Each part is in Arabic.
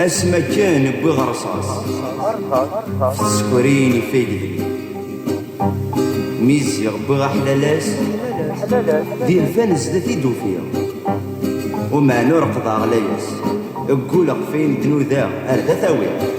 اسما كان بغرصاص سكريني فيقدي ميزي بغا حلالاس دي الفانز ذا في دوفيا وما نرقض غلايس اقول فين دنوذا اردا ثاويه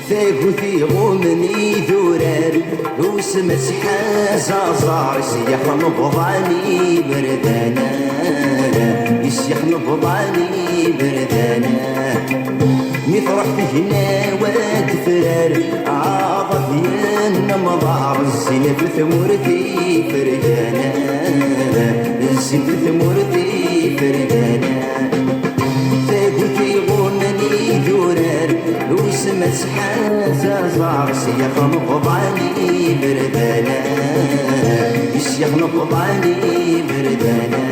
ثاقوثي غومني ذورار وسمت حازا زار يسيح نبضاني بردانا يسيح نبضاني بردانا ميطرح هنا واد فرار عاضت ين مضار الزين في ثمورتي فرقانا الزين في ثمورتي فرقانا ثاقوثي غومني ذورار وسمت حازا زار سيخ نبضاني بردانا يسيخ نبضاني بردانا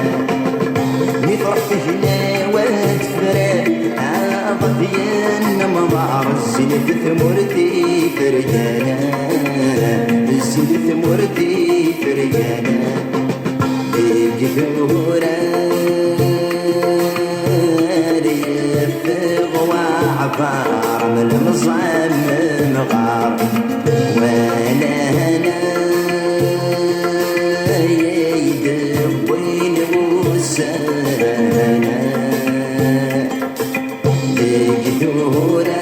ميطرح هنا واد فرار عاضت ين مضار الزين في ثمورتي فرقانا الزين في ثمورتي فرقانا بقدورة عبار من المصمم غار وانا هنا يدوين وسانا بقدورة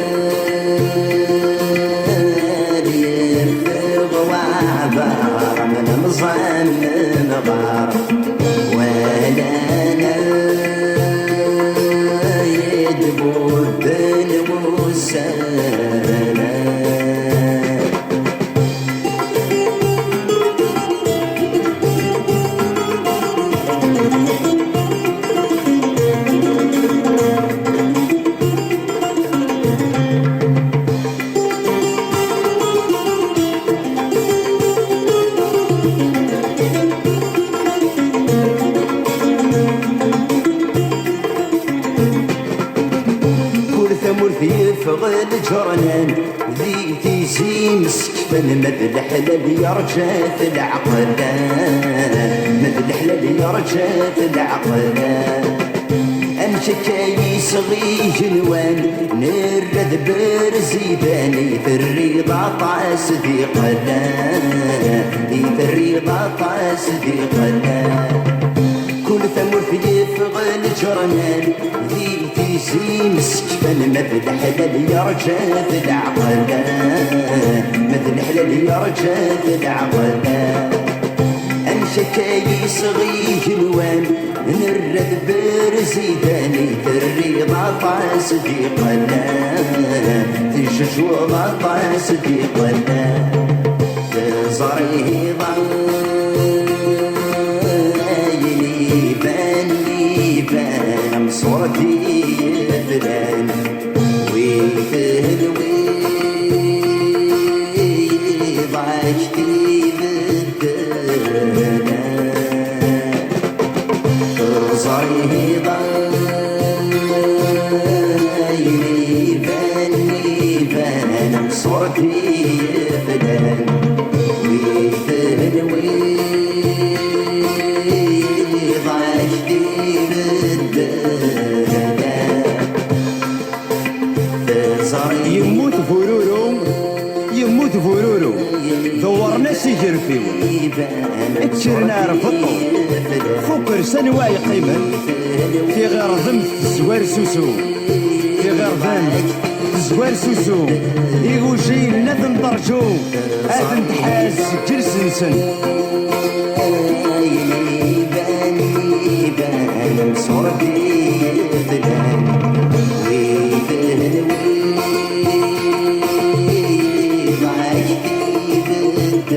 يرفض وعبار من المصمم غار وانا يدبور بين وسانا يفغل جرنان ذي تيزي مسكفن مذ الحلال يرجات العقلان مذ الحلال يرجات العقلان امشي كايس غي جنوان نرد برزيداني في الرضا طاس ذي قلان في الرضا طاس ذي قلان كل ثمر في يفغل جرنان ذي تيزي مسكفن مذ الحلال يرجات العقلان مذ الحلال يرجات العقلان امشي كايس غي جنوان نرد برزيداني في الرضا طاس ذي قلان في الججوة طاس ذي قلان في زريضة صورتي فلان ويتهلوي ضعشتي بالدنا صريضة يبان صورتي فلان ويتهلوي ضعشتي يموت فورورو يموت فورورو دورنا سيجر فيو اتشرنا رفضو فكر سنواي قيمة في غير ذنب زوار سوسو في غير ذنب زوار سوسو يغوشي لنا درجو هذا نتحاس جرسنسن يبان صورتي فلان ضعشتي بالدنيا